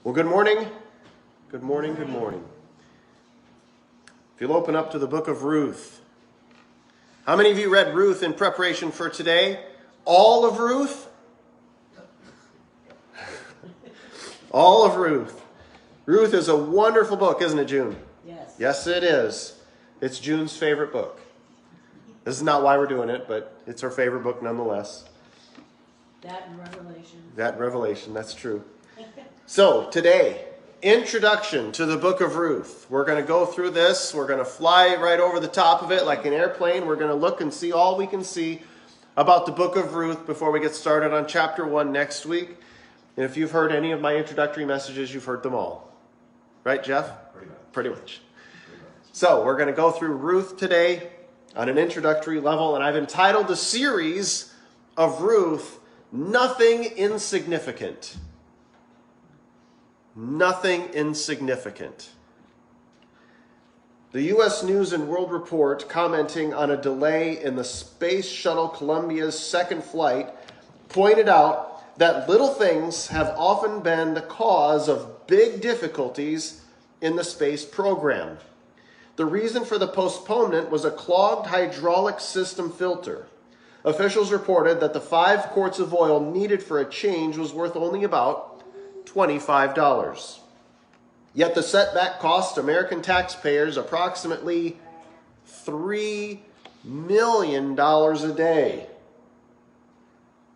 Well, good morning. Good morning, good morning. If you'll open up to the book of Ruth. How many of you read Ruth in preparation for today? All of Ruth? All of Ruth. Ruth is a wonderful book, isn't it, June? Yes. Yes, it is. It's June's favorite book. This is not why we're doing it, but it's her favorite book nonetheless. That and Revelation. That and Revelation, that's true. So, today, introduction to the book of Ruth. We're going to go through this. We're going to fly right over the top of it like an airplane. We're going to look and see all we can see about the book of Ruth before we get started on chapter 1 next week. And if you've heard any of my introductory messages, you've heard them all. Right, Jeff? Pretty much. So, we're going to go through Ruth today on an introductory level, and I've entitled the series of Ruth, Nothing Insignificant. Nothing insignificant. The U.S. News and World Report, commenting on a delay in the Space Shuttle Columbia's second flight, pointed out that little things have often been the cause of big difficulties in the space program. The reason for the postponement was a clogged hydraulic system filter. Officials reported that the 5 quarts of oil needed for a change was worth only about $25. Yet the setback cost American taxpayers approximately $3 million a day.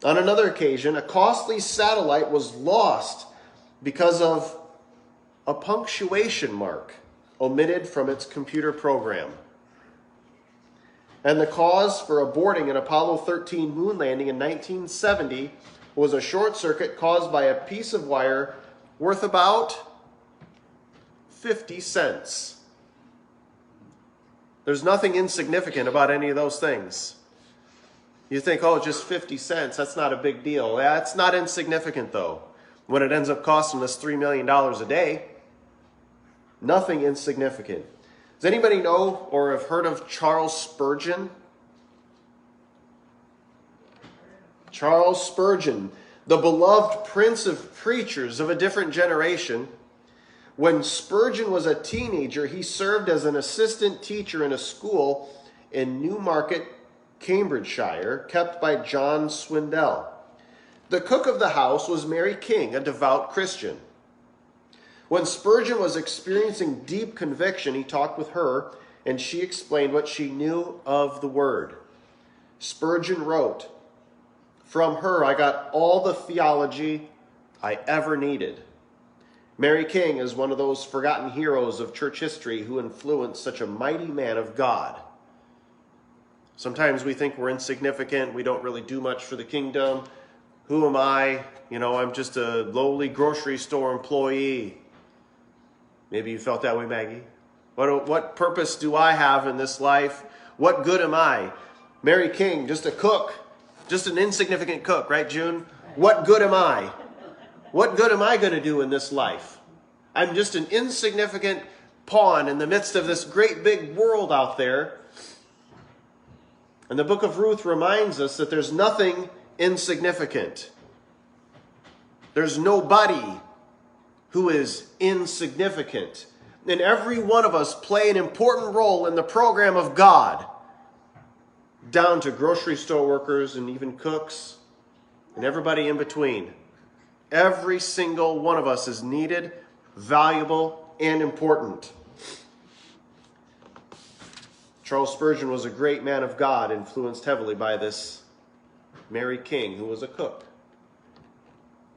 On another occasion, a costly satellite was lost because of a punctuation mark omitted from its computer program. And the cause for aborting an Apollo 13 moon landing in 1970 was a short circuit caused by a piece of wire worth about 50 cents. There's nothing insignificant about any of those things. You think, oh, just 50 cents, that's not a big deal. Yeah, it's not insignificant, though, when it ends up costing us $3 million a day. Nothing insignificant. Does anybody know or have heard of Charles Spurgeon? Charles Spurgeon, the beloved prince of preachers of a different generation. When Spurgeon was a teenager, he served as an assistant teacher in a school in Newmarket, Cambridgeshire, kept by John Swindell. The cook of the house was Mary King, a devout Christian. When Spurgeon was experiencing deep conviction, he talked with her, and she explained what she knew of the word. Spurgeon wrote, "From her I got all the theology I ever needed." Mary King is one of those forgotten heroes of church history who influenced such a mighty man of God. Sometimes we think we're insignificant. We don't really do much for the kingdom. Who am I? I'm just a lowly grocery store employee. Maybe you felt that way, Maggie. What purpose do I have in this life? What good am I? Mary King, just a cook. Just an insignificant cook, right, June? What good am I? What good am I going to do in this life? I'm just an insignificant pawn in the midst of this great big world out there. And the book of Ruth reminds us that there's nothing insignificant. There's nobody who is insignificant. And every one of us play an important role in the program of God, down to grocery store workers and even cooks and everybody in between. Every single one of us is needed, valuable, and important. Charles Spurgeon was a great man of God, influenced heavily by this Mary King, who was a cook.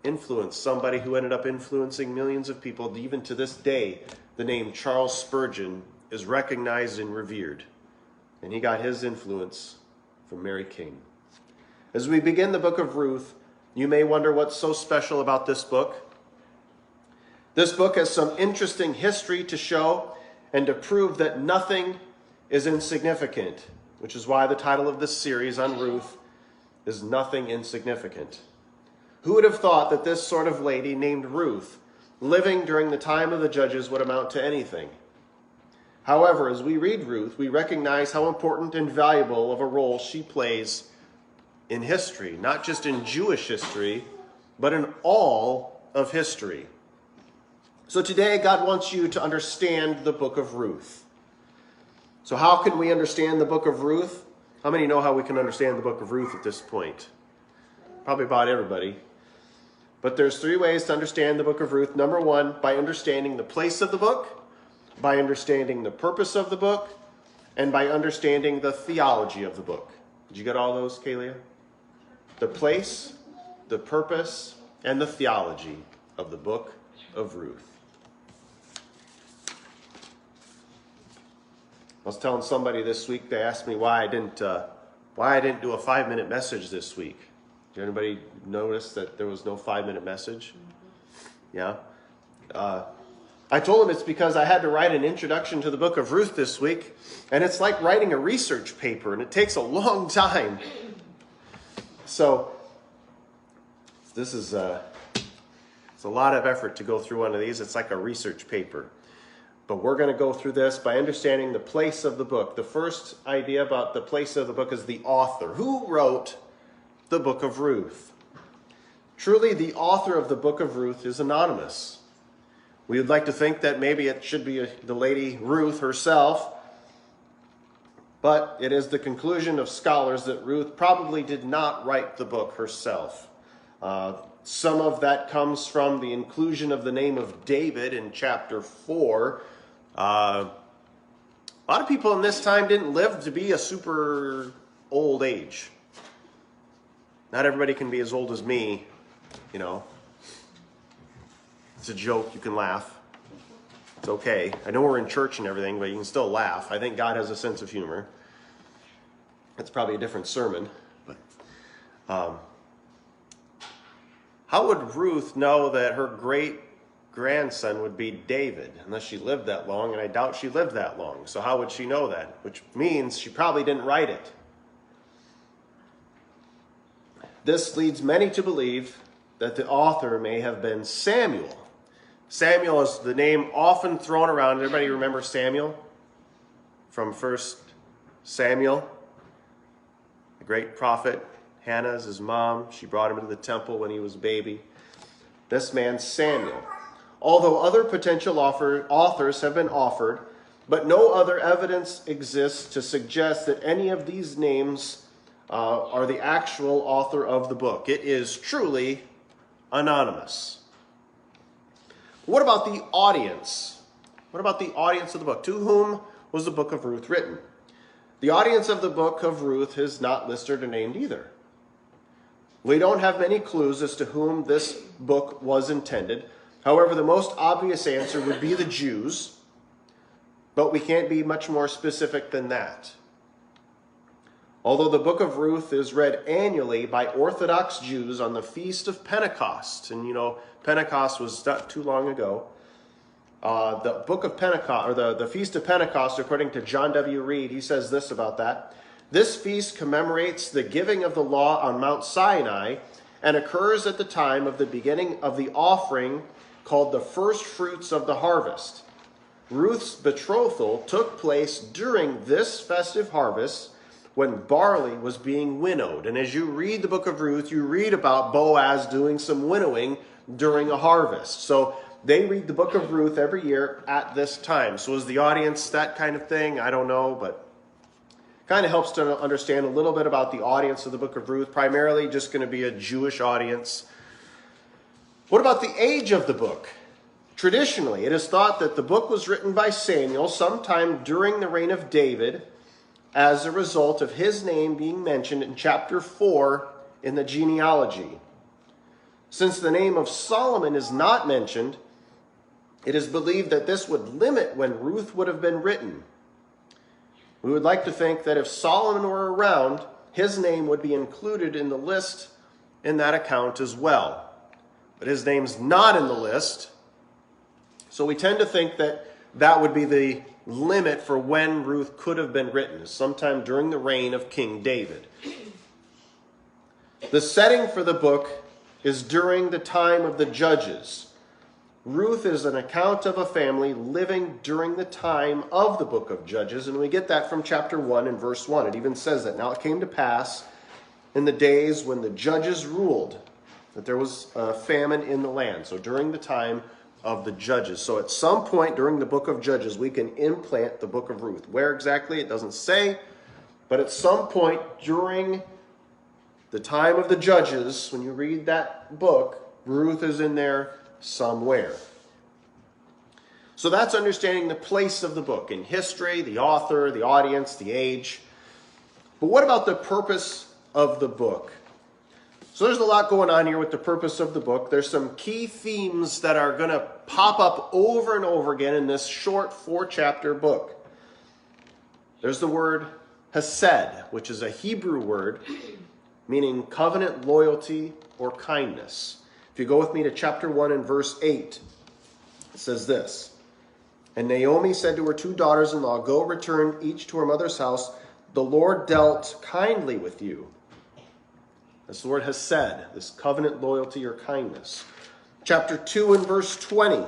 Influenced somebody who ended up influencing millions of people. Even to this day, the name Charles Spurgeon is recognized and revered. And he got his influence from Mary King. As we begin the book of Ruth, you may wonder what's so special about this book. This book has some interesting history to show and to prove that nothing is insignificant, which is why the title of this series on Ruth is Nothing Insignificant. Who would have thought that this sort of lady named Ruth, living during the time of the judges, would amount to anything? However, as we read Ruth, we recognize how important and valuable of a role she plays in history, not just in Jewish history, but in all of history. So today, God wants you to understand the book of Ruth. So how can we understand the book of Ruth? How many know how we can understand the book of Ruth at this point? Probably about everybody. But there's 3 ways to understand the book of Ruth. Number 1, by understanding the place of the book, by understanding the purpose of the book, and by understanding the theology of the book. Did you get all those, Kalia? The place, the purpose, and the theology of the book of Ruth. I was telling somebody this week, they asked me why I didn't do a 5-minute message this week. Did anybody notice that there was no 5-minute message? Yeah. I told them it's because I had to write an introduction to the book of Ruth this week, and it's like writing a research paper, and it takes a long time. So this is it's a lot of effort to go through one of these. It's like a research paper. But we're going to go through this by understanding the place of the book. The first idea about the place of the book is the author. Who wrote the book of Ruth? Truly, the author of the book of Ruth is anonymous. We would like to think that maybe it should be the lady Ruth herself, but it is the conclusion of scholars that Ruth probably did not write the book herself. Some of that comes from the inclusion of the name of David in chapter 4. A lot of people in this time didn't live to be a super old age. Not everybody can be as old as me, you know. It's a joke, you can laugh. It's okay. I know we're in church and everything, but you can still laugh. I think God has a sense of humor. That's probably a different sermon. But how would Ruth know that her great-grandson would be David? Unless she lived that long, and I doubt she lived that long. So how would she know that? Which means she probably didn't write it. This leads many to believe that the author may have been Samuel. Samuel is the name often thrown around. Everybody remember Samuel from 1 Samuel? The great prophet. Hannah is his mom. She brought him into the temple when he was a baby. This man, Samuel. Although other potential authors have been offered, but no other evidence exists to suggest that any of these names are the actual author of the book. It is truly anonymous. What about the audience? What about the audience of the book? To whom was the book of Ruth written? The audience of the book of Ruth is not listed or named either. We don't have many clues as to whom this book was intended. However, the most obvious answer would be the Jews, but we can't be much more specific than that. Although the book of Ruth is read annually by Orthodox Jews on the Feast of Pentecost, and you know, Pentecost was not too long ago. The book of Pentecost, or the Feast of Pentecost, according to John W. Reed, he says this about that. This feast commemorates the giving of the law on Mount Sinai and occurs at the time of the beginning of the offering called the first fruits of the harvest. Ruth's betrothal took place during this festive harvest when barley was being winnowed. And as you read the book of Ruth, you read about Boaz doing some winnowing during a harvest. So they read the book of Ruth every year at this time. So is the audience that kind of thing? I don't know, but kind of helps to understand a little bit about the audience of the book of Ruth. Primarily just going to be a Jewish audience. What about the age of the book? Traditionally, it is thought that the book was written by Samuel sometime during the reign of David as a result of his name being mentioned in chapter 4 in the genealogy. Since the name of Solomon is not mentioned, it is believed that this would limit when Ruth would have been written. We would like to think that if Solomon were around, his name would be included in the list in that account as well. But his name's not in the list, so we tend to think that that would be the limit for when Ruth could have been written, sometime during the reign of King David. The setting for the book is during the time of the Judges. Ruth is an account of a family living during the time of the book of Judges, and we get that from chapter 1 and verse 1. It even says that. Now it came to pass in the days when the judges ruled that there was a famine in the land. So during the time of the Judges. So at some point during the book of Judges, we can implant the book of Ruth. Where exactly, it doesn't say. But at some point during the time of the Judges, when you read that book, Ruth is in there somewhere. So that's understanding the place of the book in history, the author, the audience, the age. But what about the purpose of the book? So there's a lot going on here with the purpose of the book. There's some key themes that are going to pop up over and over again in this short 4-chapter book. There's the word hesed, which is a Hebrew word meaning covenant loyalty or kindness. If you go with me to chapter 1 and verse 8, it says this. And Naomi said to her 2 daughters-in-law, go return each to her mother's house. The Lord dealt kindly with you. That's the word hesed, this covenant loyalty or kindness. Chapter 2 and verse 20.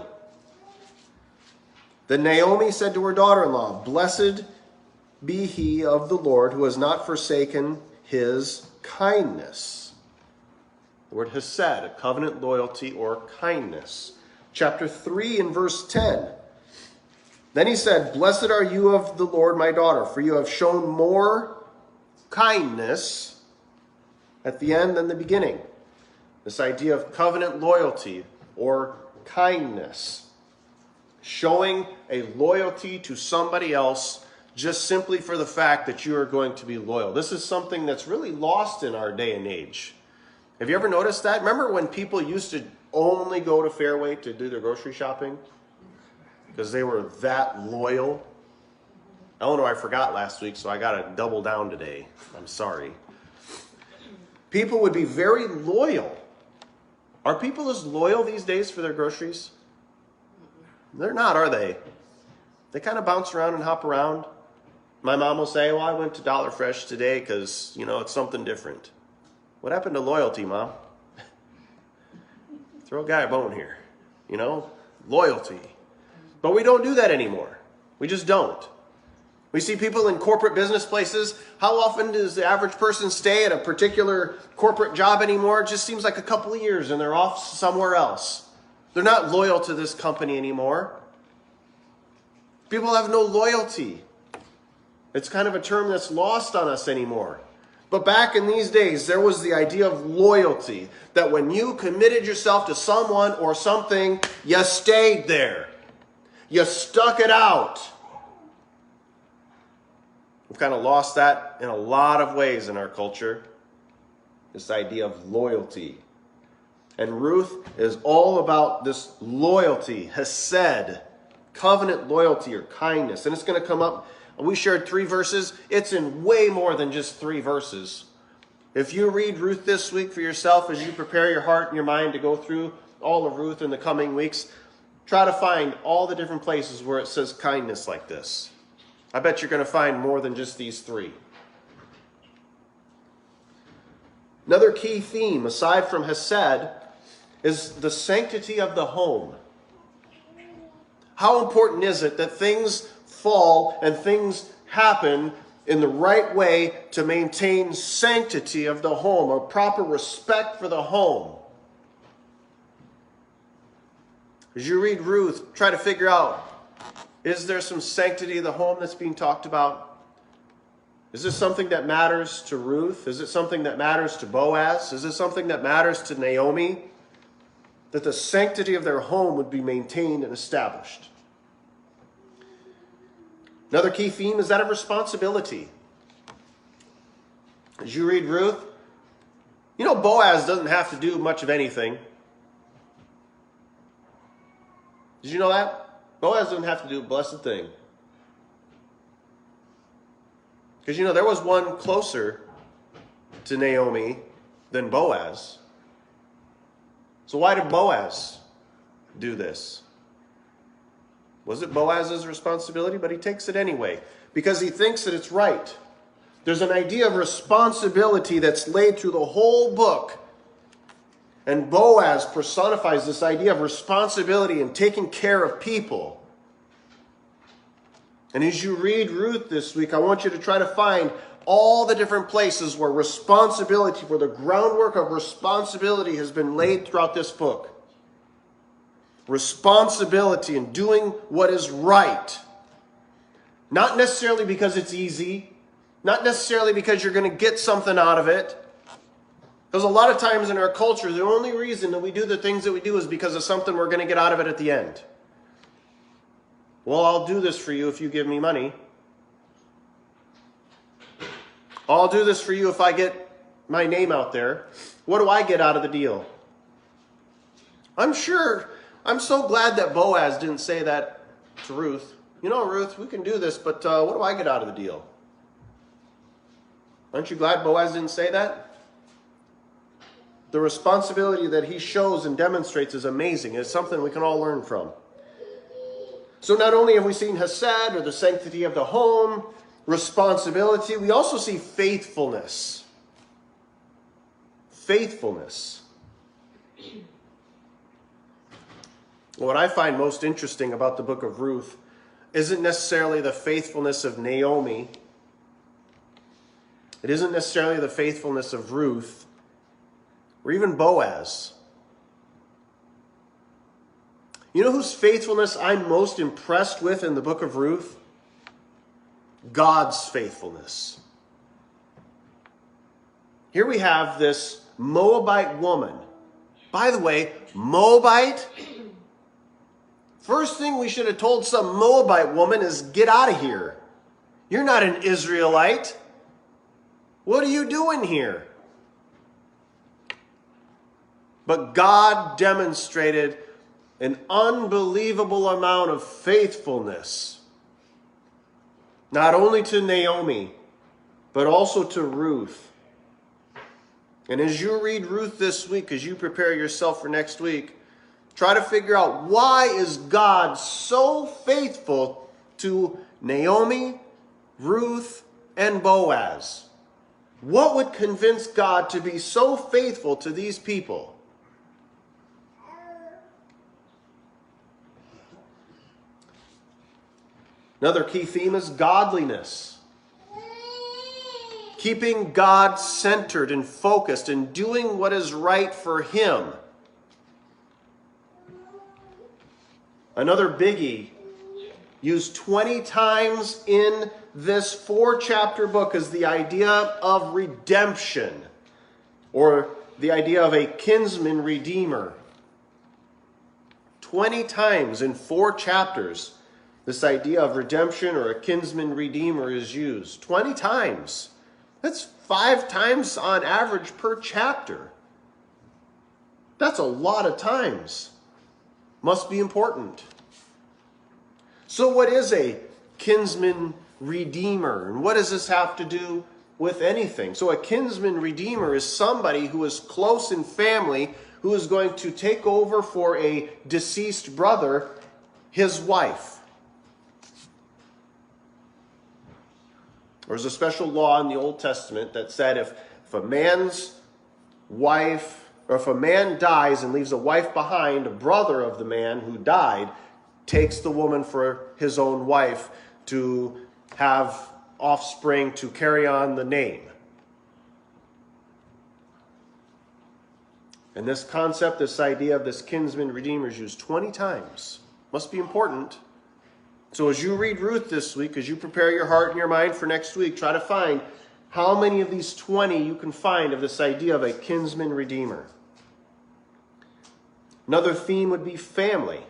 Then Naomi said to her daughter-in-law, blessed be he of the Lord who has not forsaken his kindness. The word hesed, a covenant loyalty or kindness. Chapter 3 and verse 10. Then he said, blessed are you of the Lord, my daughter, for you have shown more kindness at the end than the beginning. This idea of covenant loyalty or kindness. Showing a loyalty to somebody else just simply for the fact that you are going to be loyal. This is something that's really lost in our day and age. Have you ever noticed that? Remember when people used to only go to Fairway to do their grocery shopping? Because they were that loyal. Eleanor, I forgot last week, so I got to double down today. I'm sorry. People would be very loyal. Are people as loyal these days for their groceries? They're not, are they? They kind of bounce around and hop around. My mom will say, well, I went to Dollar Fresh today because, it's something different. What happened to loyalty, Mom? Throw a guy a bone here. Loyalty. But we don't do that anymore. We just don't. We see people in corporate business places. How often does the average person stay at a particular corporate job anymore? It just seems like a couple of years and they're off somewhere else. They're not loyal to this company anymore. People have no loyalty. It's kind of a term that's lost on us anymore. But back in these days, there was the idea of loyalty. That when you committed yourself to someone or something, you stayed there. You stuck it out. We've kind of lost that in a lot of ways in our culture. This idea of loyalty. And Ruth is all about this loyalty, hesed, covenant loyalty or kindness. And it's going to come up. We shared 3 verses. It's in way more than just 3 verses. If you read Ruth this week for yourself as you prepare your heart and your mind to go through all of Ruth in the coming weeks, try to find all the different places where it says kindness like this. I bet you're going to find more than just these 3. Another key theme, aside from hesed, is the sanctity of the home. How important is it that things fall and things happen in the right way to maintain sanctity of the home, a proper respect for the home? As you read Ruth, try to figure out, is there some sanctity of the home that's being talked about? Is this something that matters to Ruth? Is it something that matters to Boaz? Is it something that matters to Naomi? That the sanctity of their home would be maintained and established. Another key theme is that of responsibility. As you read Ruth, Boaz doesn't have to do much of anything. Did you know that? Boaz doesn't have to do a blessed thing. Because, there was one closer to Naomi than Boaz. So why did Boaz do this? Was it Boaz's responsibility? But he takes it anyway because he thinks that it's right. There's an idea of responsibility that's laid through the whole book. And Boaz personifies this idea of responsibility and taking care of people. And as you read Ruth this week, I want you to try to find all the different places where responsibility, where the groundwork of responsibility has been laid throughout this book. responsibility in doing what is right. Not necessarily because it's easy, not necessarily because you're going to get something out of it. Because a lot of times in our culture, the only reason that we do the things that we do is because of something we're going to get out of it at the end. Well, I'll do this for you if you give me money. I'll do this for you if I get my name out there. What do I get out of the deal? I'm so glad that Boaz didn't say that to Ruth. You know, Ruth, we can do this, but what do I get out of the deal? Aren't you glad Boaz didn't say that? The responsibility that he shows and demonstrates is amazing. It's something we can all learn from. So not only have we seen Hesed, or the sanctity of the home, responsibility, we also see faithfulness. Faithfulness. What I find most interesting about the book of Ruth isn't necessarily the faithfulness of Naomi. It isn't necessarily the faithfulness of Ruth, or even Boaz. You know whose faithfulness I'm most impressed with in the book of Ruth? God's faithfulness. Here we have this Moabite woman. By the way, Moabite, first thing we should have told some Moabite woman is, get out of here. You're not an Israelite. What are you doing here? But God demonstrated an unbelievable amount of faithfulness, not only to Naomi, but also to Ruth. And as you read Ruth this week, as you prepare yourself for next week, try to figure out, why is God so faithful to Naomi, Ruth, and Boaz? What would convince God to be so faithful to these people? Another key theme is godliness. Keeping God centered and focused and doing what is right for Him. Another biggie, used 20 times in this 4-chapter book, is the idea of redemption, or the idea of a kinsman redeemer. 20 times in 4 chapters, this idea of redemption or a kinsman redeemer is used. 20 times. That's 5 times on average per chapter. That's a lot of times. Must be important. So what is a kinsman redeemer? And what does this have to do with anything? So a kinsman redeemer is somebody who is close in family, who is going to take over for a deceased brother, his wife. There's a special law in the Old Testament that said if a man's wife, or if a man dies and leaves a wife behind, a brother of the man who died takes the woman for his own wife to have offspring to carry on the name. And this concept, this idea of this kinsman redeemer is used 20 times. Must be important. So as you read Ruth this week, as you prepare your heart and your mind for next week, try to find how many of these 20 you can find of this idea of a kinsman redeemer. Another theme would be family.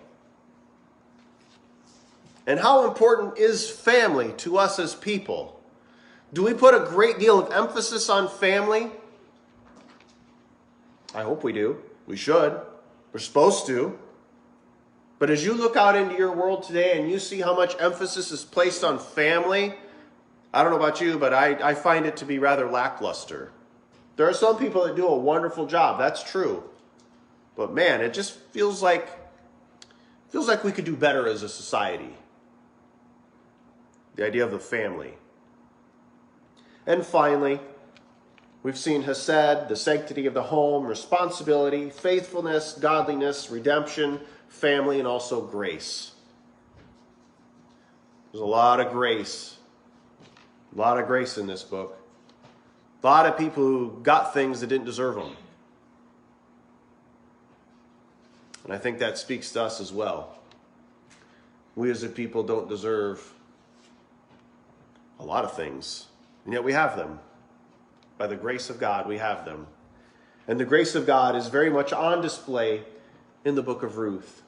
And how important is family to us as people? Do we put a great deal of emphasis on family? I hope we do. We should. We're supposed to. But as you look out into your world today and you see how much emphasis is placed on family, I don't know about you, but I find it to be rather lackluster. There are some people that do a wonderful job. That's true. But man, it just feels like we could do better as a society. The idea of the family. And finally, we've seen Hesed, the sanctity of the home, responsibility, faithfulness, godliness, redemption, family, and also grace. There's a lot of grace. A lot of grace in this book. A lot of people who got things that didn't deserve them. And I think that speaks to us as well. We as a people don't deserve a lot of things, and yet we have them. By the grace of God, we have them. And the grace of God is very much on display in the book of Ruth.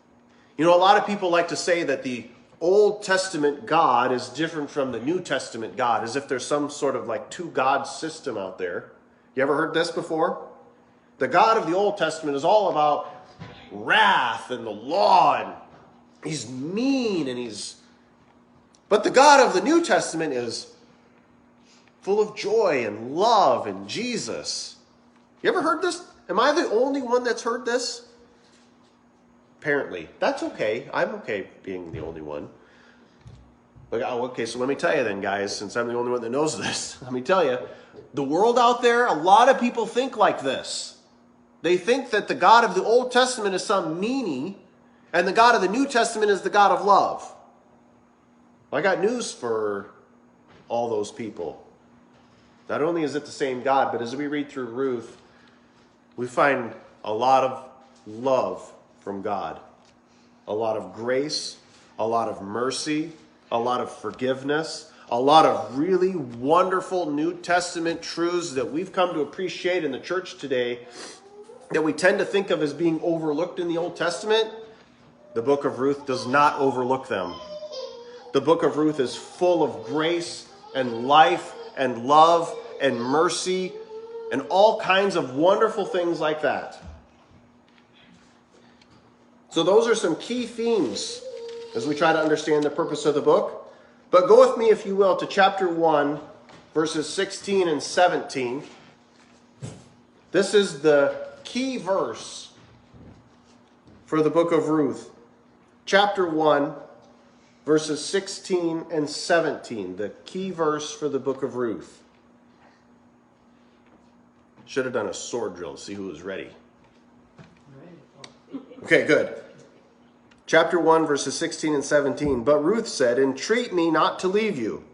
You know, a lot of people like to say that the Old Testament God is different from the New Testament God, as if there's some sort of like two God system out there. You ever heard this before? The God of the Old Testament is all about wrath and the law, and he's mean, but the God of the New Testament is full of joy and love and Jesus. You ever heard this? Am I the only one that's heard this? Apparently. That's okay. I'm okay being the only one. But, okay, so let me tell you then, guys, since I'm the only one that knows this, let me tell you, the world out there, a lot of people think like this. They think that the God of the Old Testament is some meanie, and the God of the New Testament is the God of love. I got news for all those people. Not only is it the same God, but as we read through Ruth, we find a lot of love from God. A lot of grace, a lot of mercy, a lot of forgiveness, a lot of really wonderful New Testament truths that we've come to appreciate in the church today that we tend to think of as being overlooked in the Old Testament. The book of Ruth does not overlook them. The book of Ruth is full of grace and life and love and mercy and all kinds of wonderful things like that. So those are some key themes as we try to understand the purpose of the book. But go with me, if you will, to chapter 1, verses 16 and 17. This is the key verse for the book of Ruth. Chapter 1, verses 16 and 17, the key verse for the book of Ruth. Should have done a sword drill to see who was ready. Okay, good. Chapter 1, verses 16 and 17. But Ruth said, "Entreat me not to leave you,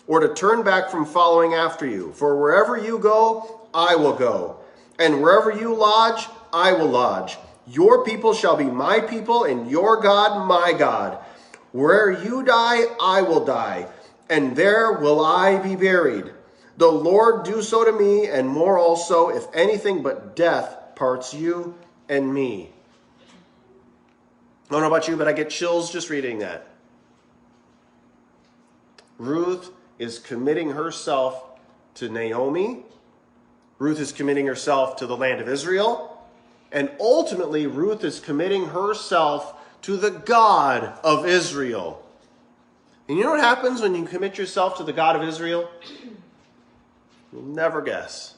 or to turn back from following after you. For wherever you go, I will go. And wherever you lodge, I will lodge. Your people shall be my people, and your God my God. Where you die, I will die, and there will I be buried. The Lord do so to me, and more also, if anything but death parts you and me." I don't know about you, but I get chills just reading that. Ruth is committing herself to Naomi. Ruth is committing herself to the land of Israel. And ultimately, Ruth is committing herself to the God of Israel. And you know what happens when you commit yourself to the God of Israel? You'll never guess.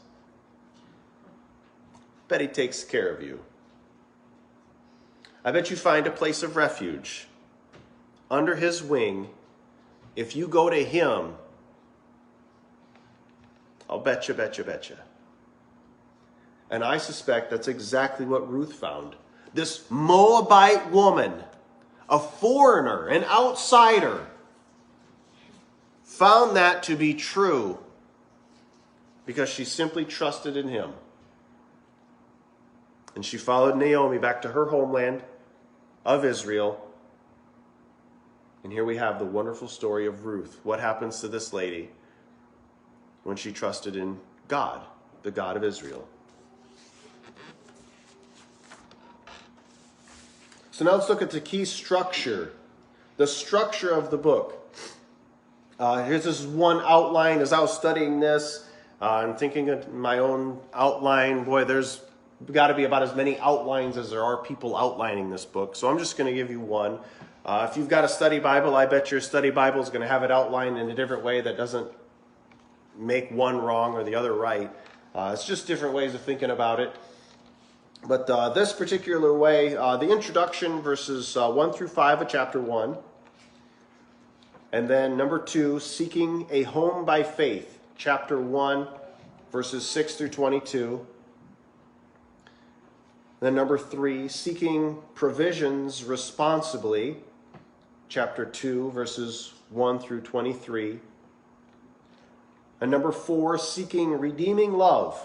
Bet he takes care of you. I bet you find a place of refuge under his wing. If you go to him, I'll betcha. And I suspect that's exactly what Ruth found. This Moabite woman, a foreigner, an outsider, found that to be true because she simply trusted in him. And she followed Naomi back to her homeland of Israel. And here we have the wonderful story of Ruth. What happens to this lady when she trusted in God, the God of Israel? So now let's look at the key structure, the structure of the book. Here's this one outline. As I was studying this, I'm thinking of my own outline. Boy, there's got to be about as many outlines as there are people outlining this book. So I'm just going to give you one. If you've got a study Bible, I bet your study Bible is going to have it outlined in a different way that doesn't make one wrong or the other right. It's just different ways of thinking about it. But this particular way, the introduction, verses 1 through 5 of chapter 1. And then number 2, seeking a home by faith, chapter 1, verses 6 through 22. Then number 3, seeking provisions responsibly, chapter 2, verses 1 through 23. And number 4, seeking redeeming love,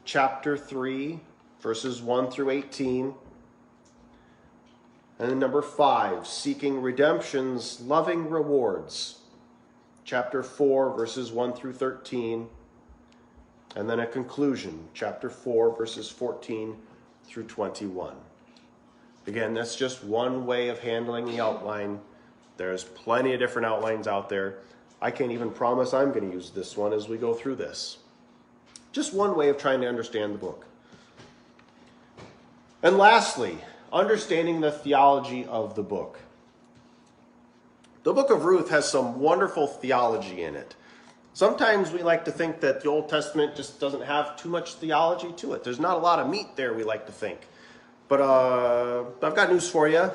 chapter 3, verses 1 through 18. And then number 5, seeking redemption's loving rewards. Chapter 4, verses 1 through 13. And then a conclusion, chapter 4, verses 14 through 21. Again, that's just one way of handling the outline. There's plenty of different outlines out there. I can't even promise I'm going to use this one as we go through this. Just one way of trying to understand the book. And lastly, understanding the theology of the book. The book of Ruth has some wonderful theology in it. Sometimes we like to think that the Old Testament just doesn't have too much theology to it. There's not a lot of meat there, we like to think. But I've got news for you.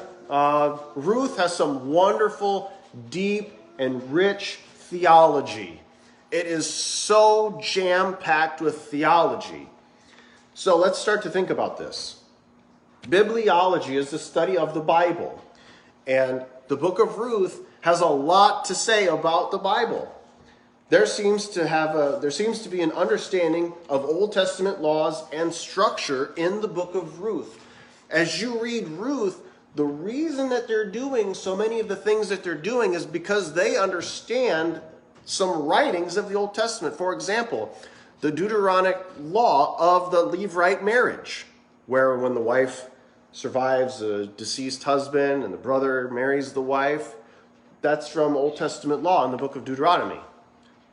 Ruth has some wonderful, deep, and rich theology. It is so jam-packed with theology. So let's start to think about this. Bibliology is the study of the Bible. And the book of Ruth has a lot to say about the Bible. There seems to be an understanding of Old Testament laws and structure in the book of Ruth. As you read Ruth, the reason that they're doing so many of the things that they're doing is because they understand some writings of the Old Testament. For example, the Deuteronomic law of the levirate marriage, where when the wife survives a deceased husband and the brother marries the wife, that's from Old Testament law in the book of Deuteronomy.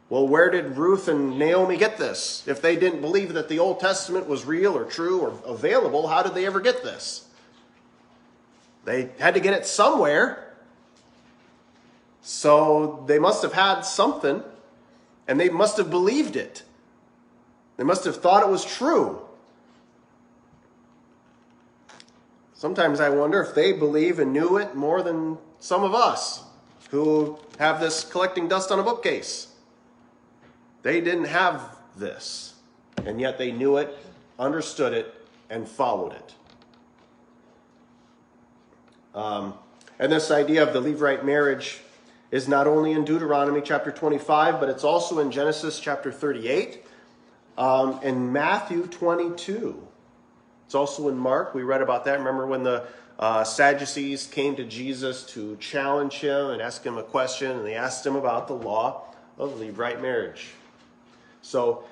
Well, where did Ruth and Naomi get this? If they didn't believe that the Old Testament was real or true or available, how did they ever get this? They had to get it somewhere. So they must have had something, and they must have believed it. They must have thought it was true. Sometimes I wonder if they believe and knew it more than some of us who have this collecting dust on a bookcase. They didn't have this, and yet they knew it, understood it, and followed it. And this idea of the levirate marriage is not only in Deuteronomy chapter 25, but it's also in Genesis chapter 38, and Matthew 22. It's also in Mark. We read about that. Remember when the Sadducees came to Jesus to challenge him and ask him a question, and they asked him about the law of levirate marriage. So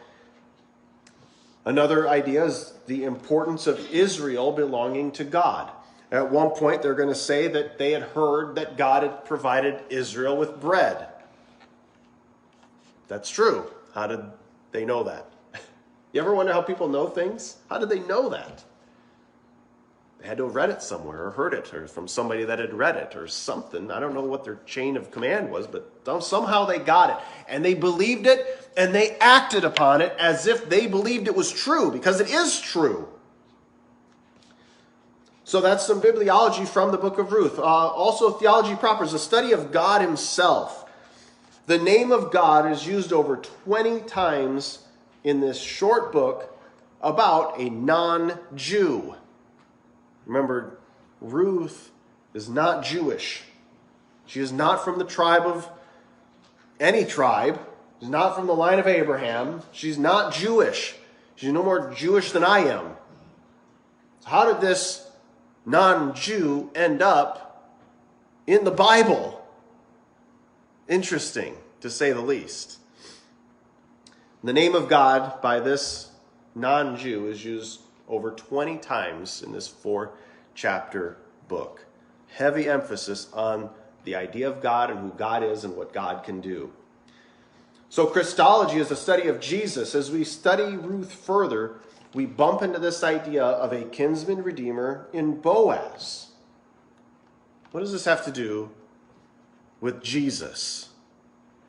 another idea is the importance of Israel belonging to God. At one point, they're going to say that they had heard that God had provided Israel with bread. That's true. How did they know that? You ever wonder how people know things? How did they know that? They had to have read it somewhere or heard it or from somebody that had read it or something. I don't know what their chain of command was, but somehow they got it. And they believed it and they acted upon it as if they believed it was true, because it is true. So that's some bibliology from the book of Ruth. Also, theology proper is a study of God himself. The name of God is used over 20 times in this short book about a non-Jew. Remember, Ruth is not Jewish. She is not from the tribe of any tribe. She's not from the line of Abraham. She's not Jewish. She's no more Jewish than I am. So how did this non-Jew end up in the Bible? Interesting, to say the least. The name of God by this non-Jew is used over 20 times in this 4-chapter book. Heavy emphasis on the idea of God and who God is and what God can do. So Christology is a study of Jesus. As we study Ruth further, we bump into this idea of a kinsman redeemer in Boaz. What does this have to do with Jesus?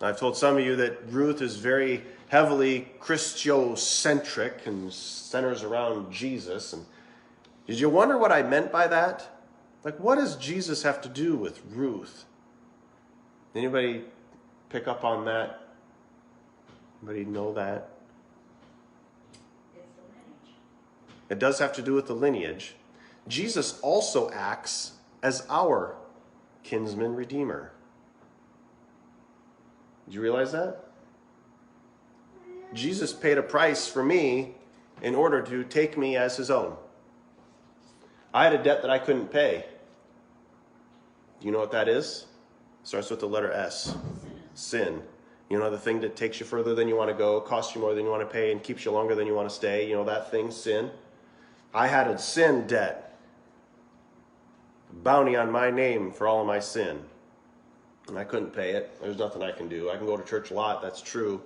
I've told some of you that Ruth is very heavily Christocentric and centers around Jesus. And did you wonder what I meant by that? Like, what does Jesus have to do with Ruth? Anybody pick up on that? Anybody know that? It's the lineage. It does have to do with the lineage. Jesus also acts as our kinsman redeemer. Did you realize that? Jesus paid a price for me in order to take me as his own. I had a debt that I couldn't pay. Do you know what that is? Starts with the letter S. Sin. You know, the thing that takes you further than you want to go, costs you more than you want to pay, and keeps you longer than you want to stay. You know that thing, sin? I had a sin debt. Bounty on my name for all of my sin. And I couldn't pay it. There's nothing I can do. I can go to church a lot. That's true.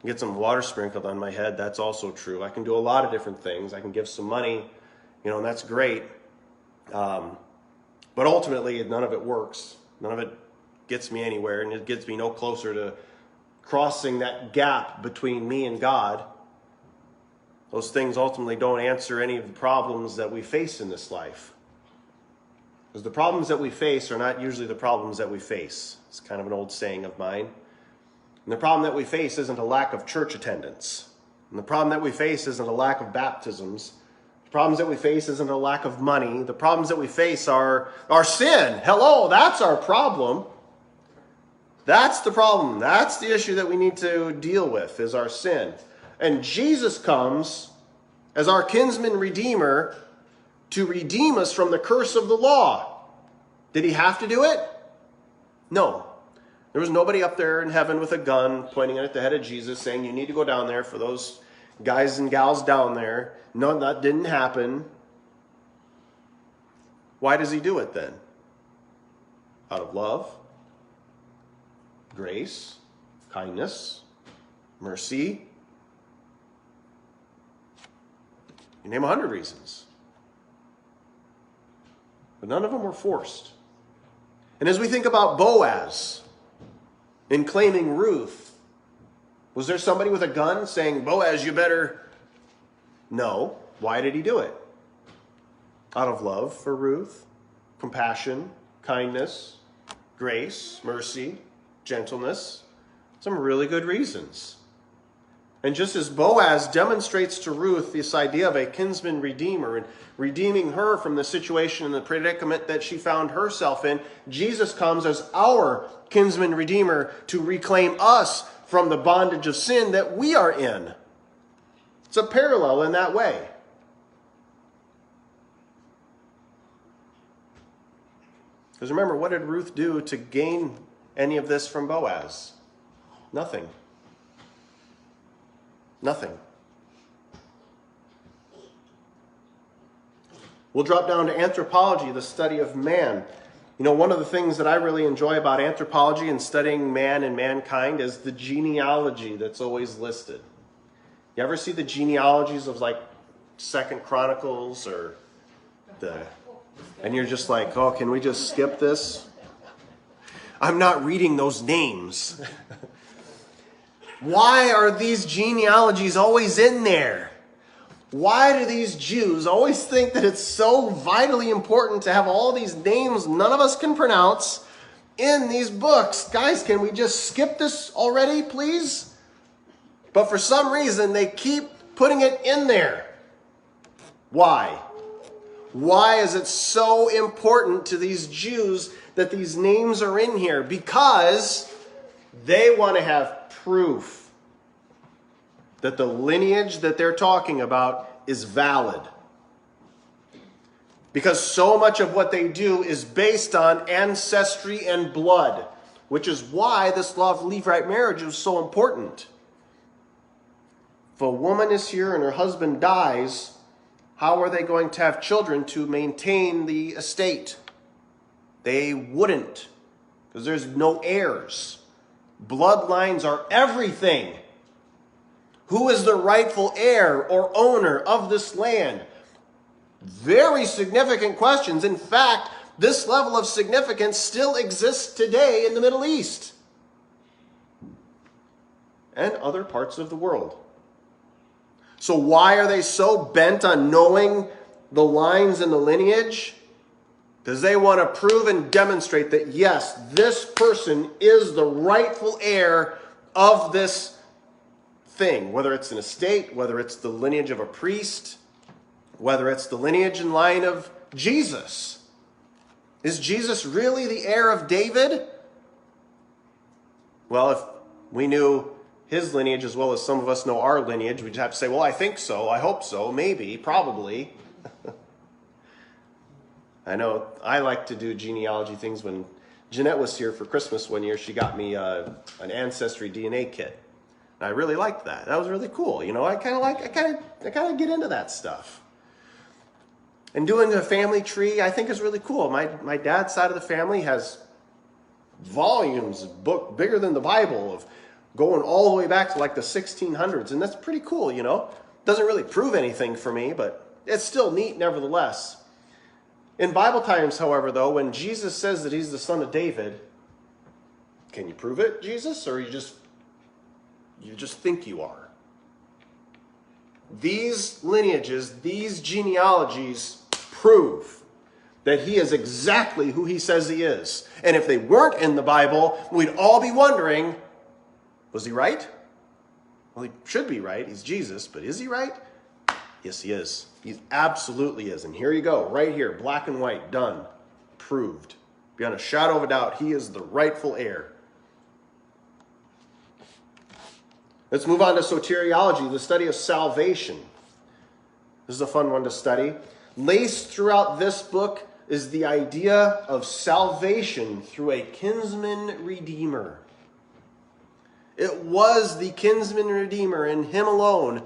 Get some water sprinkled on my head. That's also true. I can do a lot of different things. I can give some money, and that's great. But ultimately, none of it works. None of it gets me anywhere, and it gets me no closer to crossing that gap between me and God. Those things ultimately don't answer any of the problems that we face in this life. Because the problems that we face are not usually the problems that we face. It's kind of an old saying of mine. And the problem that we face isn't a lack of church attendance. And the problem that we face isn't a lack of baptisms. The problems that we face isn't a lack of money. The problems that we face are our sin. Hello, that's our problem. That's the problem. That's the issue that we need to deal with, is our sin. And Jesus comes as our kinsman redeemer to redeem us from the curse of the law. Did he have to do it? No. There was nobody up there in heaven with a gun pointing it at the head of Jesus saying, you need to go down there for those guys and gals down there. No, that didn't happen. Why does he do it then? Out of love, grace, kindness, mercy. You name 100 reasons. But none of them were forced. And as we think about Boaz in claiming Ruth, was there somebody with a gun saying, Boaz, you better... No. Why did he do it? Out of love for Ruth, compassion, kindness, grace, mercy, gentleness. Some really good reasons. And just as Boaz demonstrates to Ruth this idea of a kinsman redeemer and redeeming her from the situation and the predicament that she found herself in, Jesus comes as our kinsman redeemer to reclaim us from the bondage of sin that we are in. It's a parallel in that way. Because remember, what did Ruth do to gain any of this from Boaz? Nothing. Nothing. We'll drop down to anthropology, the study of man. One of the things that I really enjoy about anthropology and studying man and mankind is the genealogy that's always listed. You ever see the genealogies of like 2nd Chronicles or and you're just like, oh, can we just skip this? I'm not reading those names. Why are these genealogies always in there? Why do these Jews always think that it's so vitally important to have all these names none of us can pronounce in these books? Guys, can we just skip this already, please? But for some reason, they keep putting it in there. Why? Why is it so important to these Jews that these names are in here? Because they want to have proof that the lineage that they're talking about is valid. Because so much of what they do is based on ancestry and blood, which is why this law of Levite marriage is so important. If a woman is here and her husband dies, how are they going to have children to maintain the estate? They wouldn't, because there's no heirs. Bloodlines are everything. Who is the rightful heir or owner of this land? Very significant questions. In fact, this level of significance still exists today in the Middle East and other parts of the world. So why are they so bent on knowing the lines and the lineage? Because they want to prove and demonstrate that, yes, this person is the rightful heir of this thing. Whether it's an estate, whether it's the lineage of a priest, whether it's the lineage and line of Jesus. Is Jesus really the heir of David? Well, if we knew his lineage as well as some of us know our lineage, we'd have to say, well, I think so, I hope so, maybe, probably. I know I like to do genealogy things. When Jeanette was here for Christmas one year, she got me an Ancestry DNA kit. And I really liked that. That was really cool. You know, I kind of get into that stuff. And doing a family tree, I think, is really cool. My dad's side of the family has volumes of book bigger than the Bible of going all the way back to like the 1600s. And that's pretty cool, you know. Doesn't really prove anything for me, but it's still neat nevertheless. In Bible times, however, though, when Jesus says that he's the son of David, can you prove it, Jesus? Or you just think you are? These lineages, these genealogies prove that he is exactly who he says he is. And if they weren't in the Bible, we'd all be wondering, was he right? Well, he should be right. He's Jesus, but is he right? Yes, he is. He absolutely is. And here you go, right here, black and white, done, proved. Beyond a shadow of a doubt, he is the rightful heir. Let's move on to soteriology, the study of salvation. This is a fun one to study. Laced throughout this book is the idea of salvation through a kinsman redeemer. It was the kinsman redeemer and him alone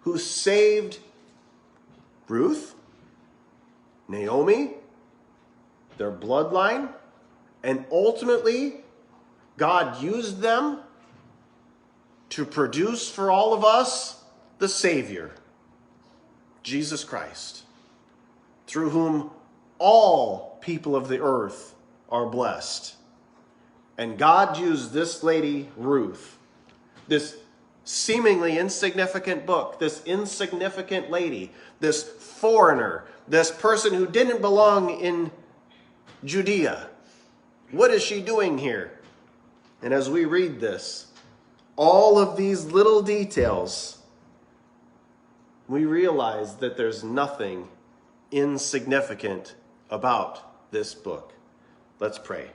who saved Ruth, Naomi, their bloodline, and ultimately God used them to produce for all of us the Savior, Jesus Christ, through whom all people of the earth are blessed. And God used this lady, Ruth, this seemingly insignificant book, this insignificant lady, this foreigner, this person who didn't belong in Judea. What is she doing here? And as we read this, all of these little details, we realize that there's nothing insignificant about this book. Let's pray.